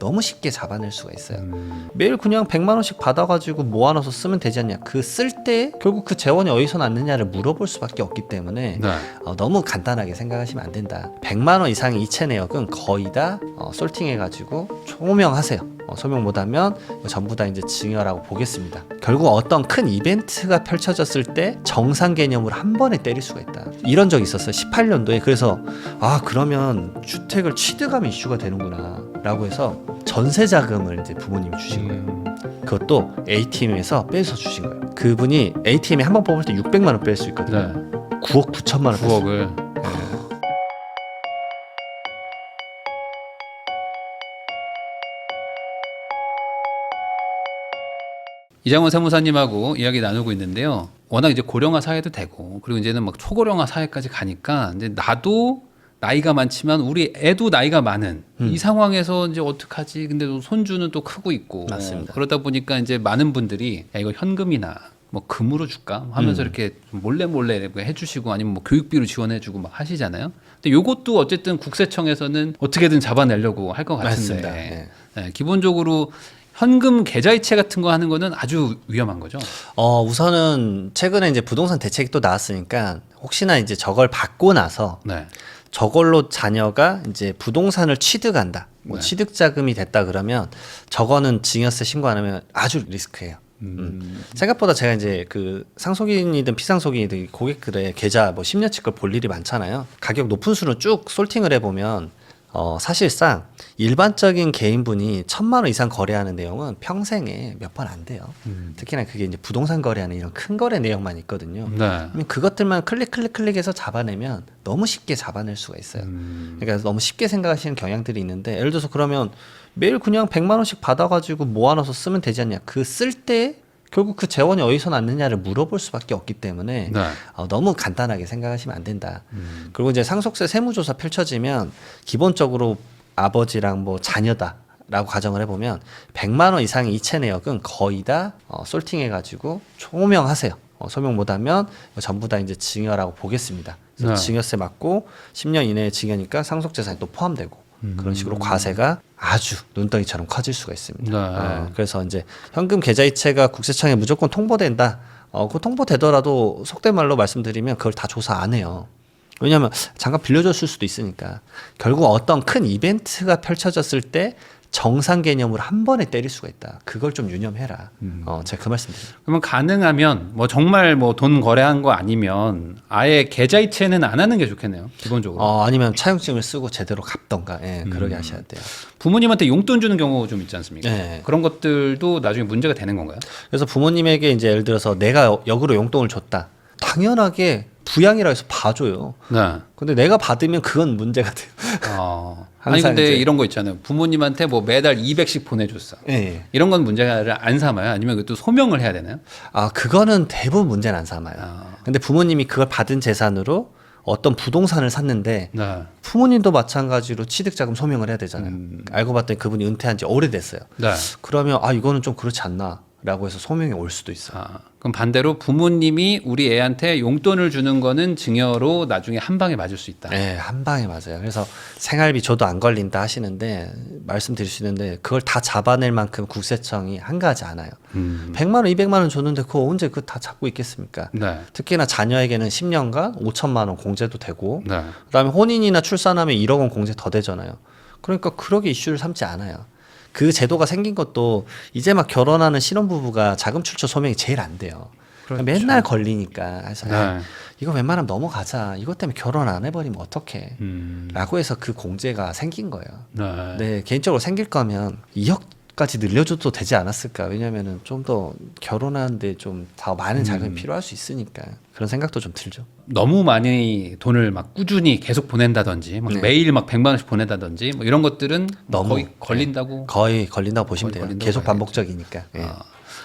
너무 쉽게 잡아낼 수가 있어요. 매일 그냥 100만 원씩 받아가지고 모아놔서 쓰면 되지 않냐. 그 쓸 때 결국 그 재원이 어디서 났느냐를 물어볼 수밖에 없기 때문에 네. 너무 간단하게 생각하시면 안 된다. 100만 원 이상의 이체 내역은 거의 다 솔팅해가지고 소명하세요. 소명 못하면 전부 다 이제 증여라고 보겠습니다. 결국 어떤 큰 이벤트가 펼쳐졌을 때 정상 개념으로 한 번에 때릴 수가 있다. 이런 적이 있었어요. 18년도에. 그래서 그러면 주택을 취득하면 이슈가 되는구나 라고 해서 전세 자금을 이제 부모님이 주신 거예요. 그것도 ATM에서 빼서 주신 거예요. 그분이 ATM에 한 번 뽑을 때 600만 원 뺄 수 있거든요. 네. 9억 9천만 원. 9억을. 이장원 세무사님하고 이야기 나누고 있는데요. 워낙 이제 고령화 사회도 되고, 그리고 이제는 막 초고령화 사회까지 가니까, 이제 나도 나이가 많지만 우리 애도 나이가 많은 이 상황에서 이제 어떡하지? 근데 또 손주는 또 크고 있고. 맞습니다. 그러다 보니까 이제 많은 분들이 야, 이거 현금이나 뭐 금으로 줄까? 하면서 이렇게 몰래 해주시고 아니면 뭐 교육비로 지원해주고 막 하시잖아요. 근데 요것도 어쨌든 국세청에서는 어떻게든 잡아내려고 할 것 같은데. 맞습니다. 네. 네, 기본적으로 현금 계좌이체 같은 거 하는 거는 아주 위험한 거죠. 우선은 최근에 이제 부동산 대책이 또 나왔으니까 혹시나 이제 저걸 받고 나서 네. 저걸로 자녀가 이제 부동산을 취득한다. 뭐 네. 취득 자금이 됐다 그러면 저거는 증여세 신고 안 하면 아주 리스크예요. 생각보다 제가 이제 그 상속인이든 피상속인이든 고객들의 계좌 뭐 10년치 걸 볼 일이 많잖아요. 가격 높은 수는 쭉 솔팅을 해보면 사실상 일반적인 개인분이 1,000만 원 이상 거래하는 내용은 평생에 몇 번 안 돼요. 특히나 그게 이제 부동산 거래하는 이런 큰 거래 내용만 있거든요. 네. 그러면 그것들만 클릭해서 잡아내면 너무 쉽게 잡아낼 수가 있어요. 그러니까 너무 쉽게 생각하시는 경향들이 있는데 예를 들어서 그러면 매일 그냥 100만 원씩 받아가지고 모아놔서 쓰면 되지 않냐. 그 쓸 때 결국 그 재원이 어디서 났느냐를 물어볼 수밖에 없기 때문에 네. 너무 간단하게 생각하시면 안 된다. 그리고 이제 상속세 세무조사 펼쳐지면 기본적으로 아버지랑 뭐 자녀다라고 가정을 해보면 100만 원 이상의 이체 내역은 거의 다 솔팅해가지고 소명하세요. 소명 못하면 전부 다 이제 증여라고 보겠습니다. 그래서 네. 증여세 맞고 10년 이내에 증여니까 상속재산이 또 포함되고 그런 식으로 과세가 아주 눈덩이처럼 커질 수가 있습니다. 네. 그래서 이제 현금 계좌이체가 국세청에 무조건 통보된다. 그 통보되더라도 속된 말로 말씀드리면 그걸 다 조사 안 해요. 왜냐하면 잠깐 빌려줬을 수도 있으니까. 결국 어떤 큰 이벤트가 펼쳐졌을 때 정상 개념으로 한 번에 때릴 수가 있다. 그걸 좀 유념해라. 제가 그 말씀드립니다. 그러면 가능하면 뭐 정말 뭐 돈 거래한 거 아니면 아예 계좌이체는 안 하는 게 좋겠네요. 기본적으로. 아니면 차용증을 쓰고 제대로 갚던가. 그러게 하셔야 돼요. 부모님한테 용돈 주는 경우 좀 있지 않습니까? 네. 그런 것들도 나중에 문제가 되는 건가요? 그래서 부모님에게 이제 예를 들어서 내가 역으로 용돈을 줬다. 당연하게 부양이라 해서 봐줘요. 네. 근데 내가 받으면 그건 문제가 돼요. 아니 항상 근데 이제- 이런 거 있잖아요. 부모님한테 뭐 매달 200씩 보내줬어. 예. 이런 건 문제를 안 삼아요? 아니면 그것도 소명을 해야 되나요? 그거는 대부분 문제는 안 삼아요. 근데 부모님이 그걸 받은 재산으로 어떤 부동산을 샀는데 네. 부모님도 마찬가지로 취득자금 소명을 해야 되잖아요. 알고 봤더니 그분이 은퇴한 지 오래됐어요. 네. 그러면 그러면 이거는 좀 그렇지 않나 라고 해서 소명이 올 수도 있어요. 그럼 반대로 부모님이 우리 애한테 용돈을 주는 거는 증여로 나중에 한 방에 맞을 수 있다. 네, 한 방에 맞아요. 그래서 생활비 줘도 안 걸린다 하시는데 말씀드릴 수 있는데 그걸 다 잡아낼 만큼 국세청이 한가하지 않아요. 100만 원, 200만 원 줬는데 그거 언제 그거 다 잡고 있겠습니까? 네. 특히나 자녀에게는 10년간 5천만 원 공제도 되고 네. 그다음에 혼인이나 출산하면 1억 원 공제 더 되잖아요. 그러니까 그러게 이슈를 삼지 않아요. 그 제도가 생긴 것도 이제 막 결혼하는 신혼부부가 자금 출처 소명이 제일 안 돼요. 그렇죠. 맨날 걸리니까. 그래서 네. 이거 웬만하면 넘어가자. 이것 때문에 결혼 안 해버리면 어떡해. 라고 해서 그 공제가 생긴 거예요. 네. 네, 개인적으로 생길 거면 2억까지 늘려줘도 되지 않았을까. 왜냐면은 좀 더 결혼하는데 좀 더 많은 자금이 필요할 수 있으니까. 그런 생각도 좀 들죠. 너무 많이 돈을 막 꾸준히 계속 보낸다든지 막 네. 매일 막 100만 원씩 보낸다든지 뭐 이런 것들은 너무, 거의 걸린다고. 거의 걸린다고 보시면 거의 돼요. 걸린다고 계속 봐야겠죠. 반복적이니까. 예.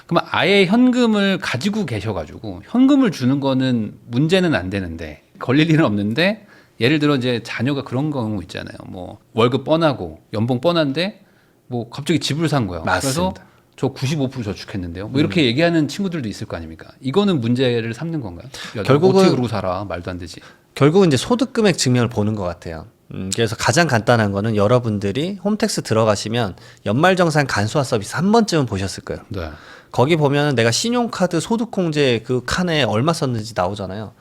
그럼 아예 현금을 가지고 계셔가지고 현금을 주는 거는 문제는 안 되는데 걸릴 일은 없는데 예를 들어 이제 자녀가 그런 경우 있잖아요. 뭐 월급 뻔하고 연봉 뻔한데 뭐 갑자기 집을 산 거야. 맞습니다. 그래서 저 95% 저축했는데요. 뭐 이렇게 얘기하는 친구들도 있을 거 아닙니까? 이거는 문제를 삼는 건가요? 야, 너 결국은- 어떻게 그러고 살아? 말도 안 되지. 결국은 이제 소득 금액 증명을 보는 것 같아요. 그래서 가장 간단한 거는 여러분들이 홈택스 들어가시면 연말정산 간소화 서비스 한 번쯤은 보셨을 거예요. 네. 거기 보면 내가 신용카드 소득공제 그 칸에 얼마 썼는지 나오잖아요.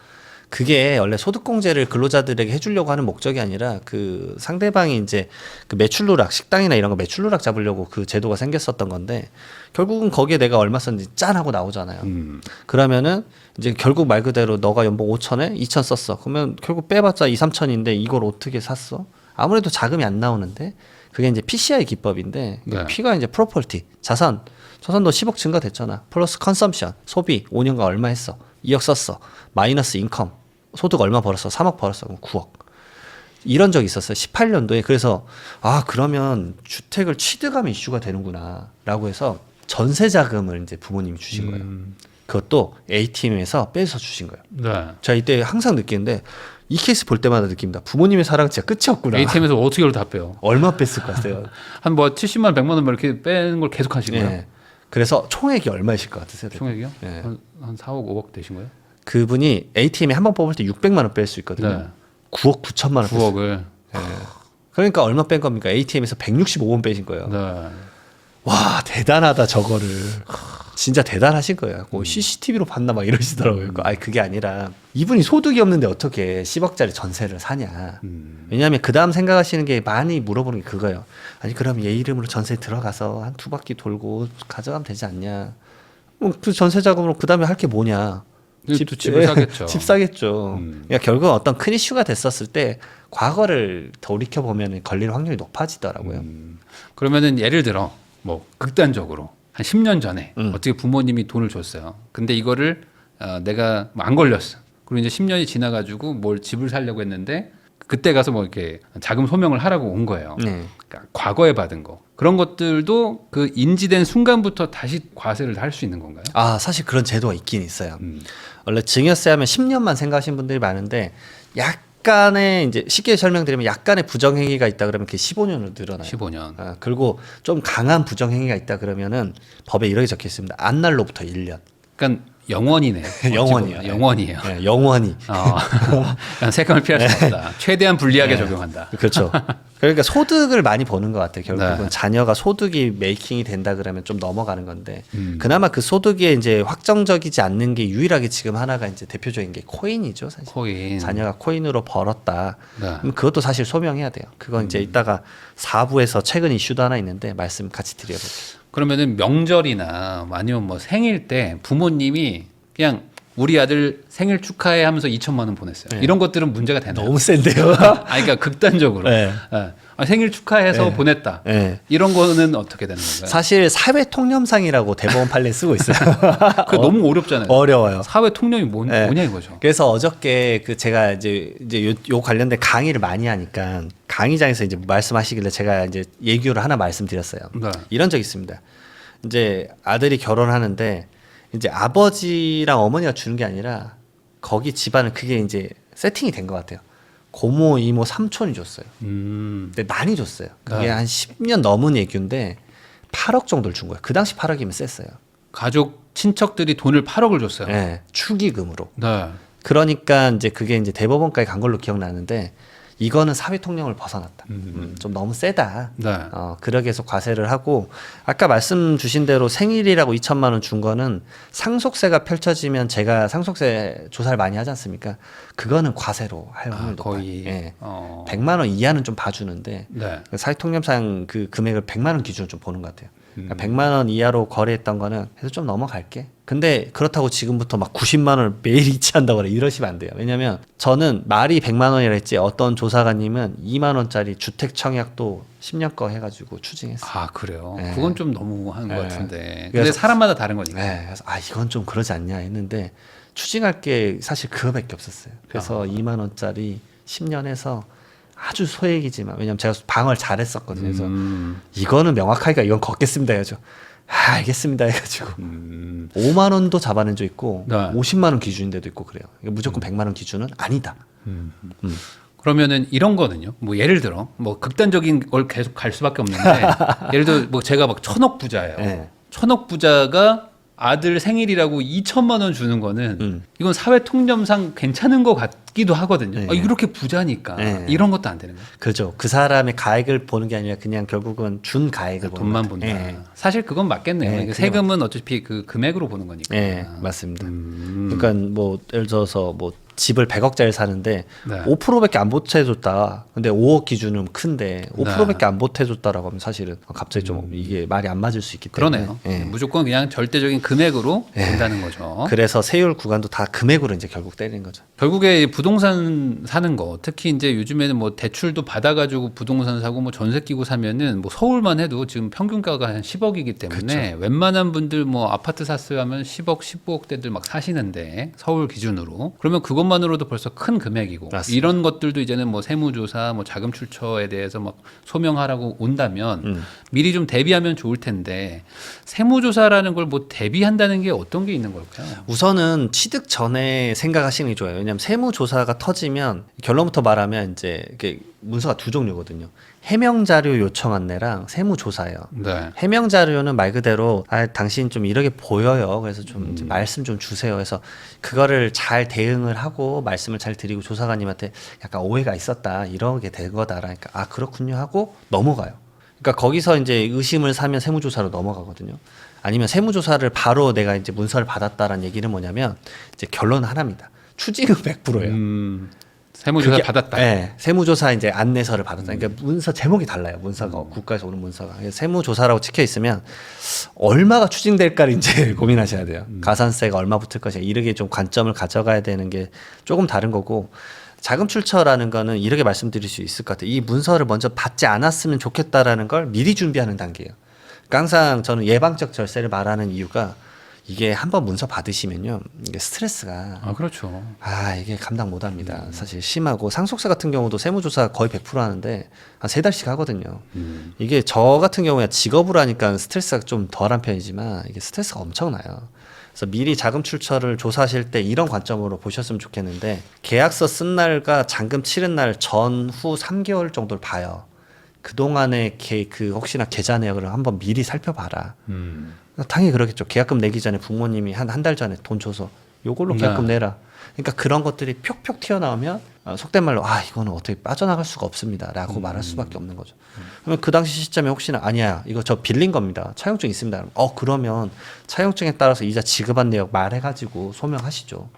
그게 원래 소득공제를 근로자들에게 해주려고 하는 목적이 아니라 그 상대방이 이제 그 매출 누락, 식당이나 이런 거 매출 누락 잡으려고 그 제도가 생겼었던 건데 결국은 거기에 내가 얼마 썼는지 짠 하고 나오잖아요. 그러면은 이제 결국 말 그대로 너가 연봉 5천에 2천 썼어. 그러면 결국 빼봤자 2, 3천인데 이걸 어떻게 샀어? 아무래도 자금이 안 나오는데 그게 이제 PCI 기법인데 네. P가 이제 프로퍼티, 자산. 자산도 10억 증가됐잖아. 플러스 컨섬션, 소비 5년간 얼마 했어? 2억 썼어. 마이너스 인컴, 소득 얼마 벌었어? 3억 벌었어. 그럼 9억. 이런 적이 있었어요. 18년도에. 그래서 아 그러면 주택을 취득하면 이슈가 되는구나 라고 해서 전세 자금을 이제 부모님이 주신 거예요. 그것도 ATM에서 빼서 주신 거예요. 네. 제가 이때 항상 느끼는데 이 케이스 볼 때마다 느낍니다. 부모님의 사랑 진짜 끝이 없구나. ATM에서 어떻게 이걸 다 빼요? 얼마 뺐을 것 같아요? 한 뭐 70만 원, 100만 원 이렇게 빼는 걸 계속 하신 거예요? 네. 그래서 총액이 얼마이실 것 같으세요? 총액이요? 네. 한 4억, 5억 되신 거예요? 그분이 ATM에 한 번 뽑을 때 600만 원 뺄 수 있거든요. 네. 9억 9천만 원. 9억을. 그러니까 얼마 뺀 겁니까? ATM에서 165원 빼신 거예요. 네. 와 대단하다 저거를. 진짜 대단하신 거예요. 뭐 CCTV로 봤나 막 이러시더라고요. 아니 그게 아니라 이분이 소득이 없는데 어떻게 10억짜리 전세를 사냐. 왜냐하면 그 다음 생각하시는 게 많이 물어보는 게 그거예요. 아니 그럼 얘 이름으로 전세 들어가서 한 2바퀴 돌고 가져가면 되지 않냐. 그 전세 자금으로 그 다음에 할 게 뭐냐. 집을 사겠죠. 집 사겠죠. 그러니까 결국 어떤 큰 이슈가 됐었을 때 과거를 돌이켜 보면 걸릴 확률이 높아지더라고요. 그러면은 예를 들어 뭐 극단적으로 한 10년 전에 음. 어떻게 부모님이 돈을 줬어요. 근데 이거를 내가 뭐안 걸렸어. 그리고 이제 10년이 지나가지고 뭘 집을 사려고 했는데 그때 가서 뭐 이렇게 자금 소명을 하라고 온 거예요. 네. 그러니까 과거에 받은 거 그런 것들도 그 인지된 순간부터 다시 과세를 할 수 있는 건가요? 아 사실 그런 제도가 있긴 있어요. 원래 증여세 하면 10년만 생각하시는 분들이 많은데 약간의 이제 쉽게 설명드리면 약간의 부정행위가 있다 그러면 그게 15년으로 늘어나요. 15년. 아, 그리고 좀 강한 부정행위가 있다 그러면은 법에 이렇게 적혀 있습니다. 안날로부터 1년. 그러니까 영원이네요. 영원이요. 어찌 보면. 영원이에요. 네, 영원히. 그냥 세금을 피할 수 없다. 최대한 불리하게 적용한다. 그렇죠. 그러니까 소득을 많이 버는 것 같아요. 결국은 네. 자녀가 소득이 메이킹이 된다 그러면 좀 넘어가는 건데 그나마 그 소득이 이제 확정적이지 않는 게 유일하게 지금 하나가 이제 대표적인 게 코인이죠. 사실. 코인. 자녀가 코인으로 벌었다. 네. 그럼 그것도 사실 소명해야 돼요. 그건 이제 이따가 4부에서 최근 이슈도 하나 있는데 말씀 같이 드려볼게요. 그러면은 명절이나 아니면 뭐 생일 때 부모님이 그냥 우리 아들 생일 축하해 하면서 2천만 원 보냈어요. 네. 이런 것들은 문제가 되나요? 너무 센데요. 그러니까 극단적으로 네. 생일 축하해서 네. 보냈다. 네. 이런 거는 어떻게 되는 건가요? 사실 사회 통념상이라고 대법원 판례 쓰고 있어요. 그 너무 어렵잖아요. 어려워요. 사회 통념이 네. 뭐냐 이거죠. 그래서 어저께 그 제가 이제 요 관련된 강의를 많이 하니까 강의장에서 이제 말씀하시길래 제가 이제 예규를 하나 말씀드렸어요. 네. 이런 적 있습니다. 이제 아들이 결혼하는데 이제 아버지랑 어머니가 주는 게 아니라 거기 집안은 그게 이제 세팅이 된 것 같아요. 고모, 이모, 삼촌이 줬어요. 근데 많이 줬어요. 그게 네. 한 10년 넘은 예규인데 8억 정도를 준 거예요. 그 당시 8억이면 셌어요. 가족 친척들이 돈을 8억을 줬어요. 네, 축의금으로. 네. 그러니까 이제 그게 이제 대법원까지 간 걸로 기억나는데 이거는 사회 통념을 벗어났다. 좀 너무 세다. 네. 그러기 위해서 과세를 하고 아까 말씀 주신 대로 생일이라고 2천만 원 준 거는 상속세가 펼쳐지면 제가 상속세 조사를 많이 하지 않습니까? 그거는 과세로 할 확률이 높아요. 거의 예. 100만 100만 원 이하는 좀 봐주는데 네. 사회 통념상 그 금액을 100만 원 기준으로 좀 보는 것 같아요. 그러니까 100만 원 이하로 거래했던 거는 그래서 좀 넘어갈게. 근데 그렇다고 지금부터 막 90만 원을 매일 이체한다거나 이러시면 안 돼요. 왜냐면 저는 말이 100만 원이라 했지 어떤 조사관님은 2만 원짜리 주택 청약도 10년 거 해가지고 추징했어요. 아 그래요. 네. 그건 좀 너무 한 것 네. 같은데. 근데 그래서- 사람마다 다른 거니까. 네, 그래서 이건 좀 그러지 않냐 했는데 추징할 게 사실 그거밖에 없었어요. 그래서 2만 원짜리 10년 해서 아주 소액이지만 왜냐면 제가 방어를 잘했었거든요. 그래서 이거는 명확하니까 이건 걷겠습니다 해가지고 알겠습니다 해가지고 5만 원도 잡아낸 적 있고 네. 50만 원 기준인 데도 있고 그래요. 무조건 100만 원 기준은 아니다. 그러면은 이런 거는요. 뭐 예를 들어 뭐 극단적인 걸 계속 갈 수밖에 없는데 예를 들어 뭐 제가 막 천억 부자예요. 네. 천억 부자가 아들 생일이라고 2천만 원 주는 거는 음. 이건 사회 통념상 괜찮은 것 같기도 하거든요. 네. 이렇게 부자니까 네. 이런 것도 안 되는 거예요. 그렇죠. 그 사람의 가액을 보는 게 아니라 그냥 결국은 준 가액을 보는 돈만 거죠. 본다. 예. 사실 그건 맞겠네요. 네, 그러니까 그게 세금은 어차피 그 금액으로 보는 거니까. 네, 맞습니다. 음. 그러니까 뭐 예를 들어서 뭐 집을 100억짜리 사는데 네. 5%밖에 안 보태줬다. 근데 5억 기준은 큰데 5%밖에 안 보태줬다라고 하면 사실은 갑자기 좀 이게 말이 안 맞을 수 있기 때문에. 그러네요. 예. 무조건 그냥 절대적인 금액으로 된다는 거죠. 그래서 세율 구간도 다 금액으로 이제 결국 때리는 거죠. 결국에 부동산 사는 거, 특히 이제 요즘에는 뭐 대출도 받아가지고 부동산 사고 뭐 전세 끼고 사면은 뭐 서울만 해도 지금 평균가가 한 10억이기 때문에 웬만한 분들 뭐 아파트 샀어요 하면 10억, 15억대들 막 사시는데 서울 기준으로 그러면 그것만으로도 벌써 큰 금액이고 맞습니다. 이런 것들도 이제는 뭐 세무조사, 뭐 자금 출처에 대해서 막 소명하라고 온다면 미리 좀 대비하면 좋을 텐데 세무조사라는 걸 뭐 대비한다는 게 어떤 게 있는 걸까요? 우선은 취득 전에 생각하시는 게 좋아요. 왜냐하면 세무조사가 터지면 결론부터 말하면 이제 이게 문서가 두 종류거든요. 해명 자료 요청 안내랑 세무조사예요. 네. 해명 자료는 말 그대로 당신 좀 이렇게 보여요. 그래서 좀 이제 말씀 좀 주세요. 해서 그거를 잘 대응을 하고 말씀을 잘 드리고 조사관님한테 약간 오해가 있었다 이러게 된 거다라니까 아 그렇군요 하고 넘어가요. 그러니까 거기서 이제 의심을 사면 세무조사로 넘어가거든요. 아니면 세무조사를 바로 내가 이제 문서를 받았다라는 얘기는 뭐냐면 이제 결론은 하나입니다. 추징은 100%예요. 세무조사 받았다. 네, 세무조사 이제 안내서를 받았다. 그러니까 문서 제목이 달라요. 문서가 국가에서 오는 문서가 그래서 세무조사라고 찍혀 있으면 얼마가 추징될까를 이제 고민하셔야 돼요. 가산세가 얼마 붙을 것이냐 이렇게 좀 관점을 가져가야 되는 게 조금 다른 거고. 자금 출처라는 거는 이렇게 말씀드릴 수 있을 것 같아요. 이 문서를 먼저 받지 않았으면 좋겠다라는 걸 미리 준비하는 단계예요. 그러니까 항상 저는 예방적 절세를 말하는 이유가 이게 한번 문서 받으시면요. 이게 스트레스가 아, 그렇죠. 이게 감당 못 합니다. 사실 심하고 상속세 같은 경우도 세무조사 거의 100% 하는데 한 3달씩 하거든요. 이게 저 같은 경우에 직업으로 하니까 스트레스가 좀 덜한 편이지만 이게 스트레스가 엄청나요. 그래서 미리 자금 출처를 조사하실 때 이런 관점으로 보셨으면 좋겠는데 계약서 쓴 날과 잔금 치른 날 전후 3개월 정도를 봐요. 그동안의 그 혹시나 계좌 내역을 한번 미리 살펴봐라. 당연히 그러겠죠. 계약금 내기 전에 부모님이 한 달 전에 돈 줘서 요걸로 계약금 내라. 그러니까 그런 것들이 표 튀어나오면 속된 말로 이거는 어떻게 빠져나갈 수가 없습니다 라고 말할 수밖에 없는 거죠. 그러면 그 당시 시점에 혹시나 아니야 이거 저 빌린 겁니다. 차용증 있습니다. 그러면 차용증에 따라서 이자 지급한 내역 말해가지고 소명하시죠.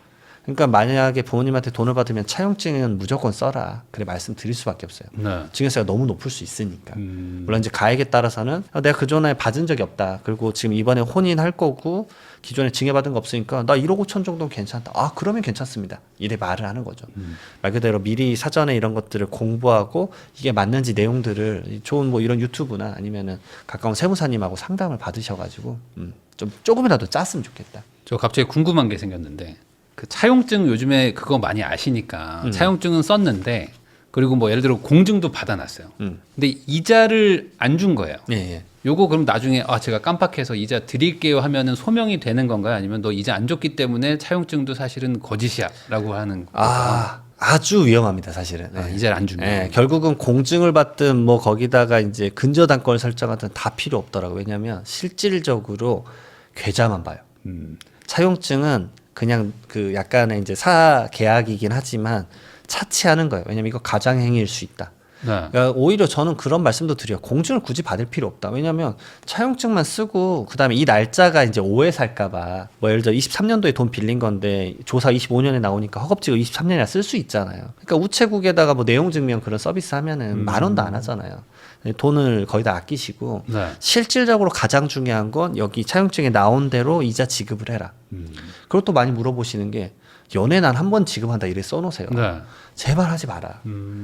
그러니까 만약에 부모님한테 돈을 받으면 차용증은 무조건 써라. 그래 말씀드릴 수밖에 없어요. 네. 증여세가 너무 높을 수 있으니까. 물론 이제 가액에 따라서는 내가 그전에 받은 적이 없다. 그리고 지금 이번에 혼인할 거고 기존에 증여받은 거 없으니까 나 1억 5천 정도는 괜찮다. 그러면 괜찮습니다. 이래 말을 하는 거죠. 말 그대로 미리 사전에 이런 것들을 공부하고 이게 맞는지 내용들을 좋은 뭐 이런 유튜브나 아니면은 가까운 세무사님하고 상담을 받으셔가지고 좀 조금이라도 짰으면 좋겠다. 저 갑자기 궁금한 게 생겼는데 그 차용증 요즘에 그거 많이 아시니까 차용증은 썼는데 그리고 뭐 예를 들어 공증도 받아놨어요. 근데 이자를 안 준 거예요. 예. 요거 그럼 나중에 제가 깜빡해서 이자 드릴게요 하면은 소명이 되는 건가요? 아니면 너 이자 안 줬기 때문에 차용증도 사실은 거짓이야라고 하는 건가요? 아주 위험합니다, 사실은. 이자를 안 주면. 결국은 공증을 받든 뭐 거기다가 이제 근저당권을 설정하든 다 필요 없더라고요. 왜냐하면 실질적으로 계좌만 봐요. 차용증은 그냥 그 약간의 이제 계약이긴 하지만 차치하는 거예요. 왜냐면 이거 가장행위일 수 있다. 네. 그러니까 오히려 저는 그런 말씀도 드려요. 공증을 굳이 받을 필요 없다. 왜냐면 차용증만 쓰고 그다음에 이 날짜가 이제 오해 살까봐 뭐 예를 들어 23년도에 돈 빌린 건데 조사 25년에 나오니까 허겁지겁 23년이나 쓸 수 있잖아요. 그러니까 우체국에다가 뭐 내용 증명 그런 서비스 하면은 10,000원도 안 하잖아요. 돈을 거의 다 아끼시고 네. 실질적으로 가장 중요한 건 여기 차용증에 나온 대로 이자 지급을 해라. 그리고 또 많이 물어보시는 게 연애 난 한 번 지급한다 이래 써놓으세요. 네. 제발 하지 마라.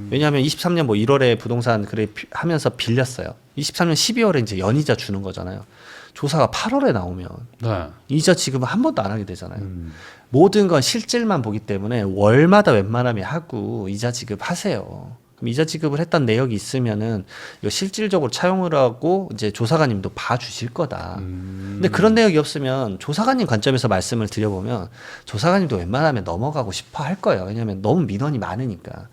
왜냐하면 23년 뭐 1월에 부동산 하면서 빌렸어요. 23년 12월에 이제 연이자 주는 거잖아요. 조사가 8월에 나오면 네. 이자 지급은 한 번도 안 하게 되잖아요. 모든 건 실질만 보기 때문에 월마다 웬만하면 하고 이자 지급하세요. 그럼 이자 지급을 했던 내역이 있으면은 이거 실질적으로 차용을 하고 이제 조사관님도 봐주실 거다. 근데 그런 내역이 없으면 조사관님 관점에서 말씀을 드려보면 조사관님도 웬만하면 넘어가고 싶어 할 거예요. 왜냐하면 너무 민원이 많으니까.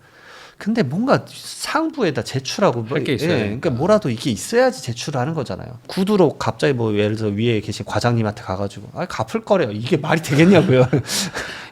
근데 뭔가 상부에다 제출하고 할게 있어야 그러니까 뭐라도 이게 있어야지 제출을 하는 거잖아요. 구두로 갑자기 뭐 예를 들어 위에 계신 과장님한테 가가지고 아 갚을 거래요. 이게 말이 되겠냐고요.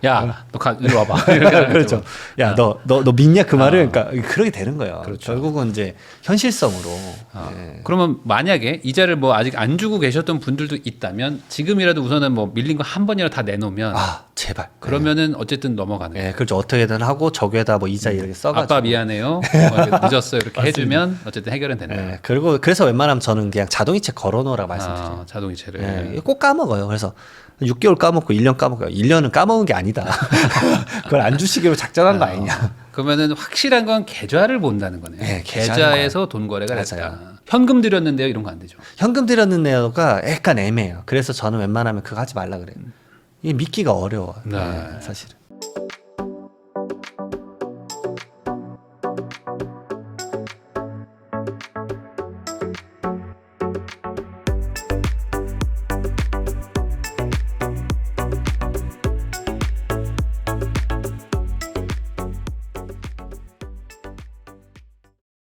야, 너 이리 와봐. 이렇게 하는 그렇죠. 거죠. 야, 너 믿냐 그 말을? 그러니까 그렇게 되는 거예요. 그렇죠. 결국은 이제 현실성으로. 예. 그러면 만약에 이자를 뭐 아직 안 주고 계셨던 분들도 있다면 지금이라도 우선은 뭐 밀린 거 한 번이라도 다 내놓으면 아, 제발. 그러면은 어쨌든 넘어가는 거예요. 예, 그렇죠. 어떻게든 하고 저기에다 뭐 이자 이렇게 써가지고. 아빠 미안해요. 뭐 이렇게 늦었어요. 이렇게 해주면 어쨌든 해결은 되는 거예요. 예, 그리고 그래서 웬만하면 저는 그냥 자동이체 걸어놓으라고 말씀드려요. 자동이체를. 예, 이거 꼭 까먹어요. 그래서 6개월 까먹고 1년 까먹어요. 1년은 까먹은 게 아니다. 그걸 안 주시기로 작정한 거 아니냐. 그러면은 확실한 건 계좌를 본다는 거네요. 네, 계좌를 계좌에서 돈 거래가 맞아요. 됐다. 현금 들였는데요, 이런 거 안 되죠. 현금 들였는 내가 약간 애매해요. 그래서 저는 웬만하면 그거 하지 말라 그래요. 이게 믿기가 어려워요. 네. 예, 사실은.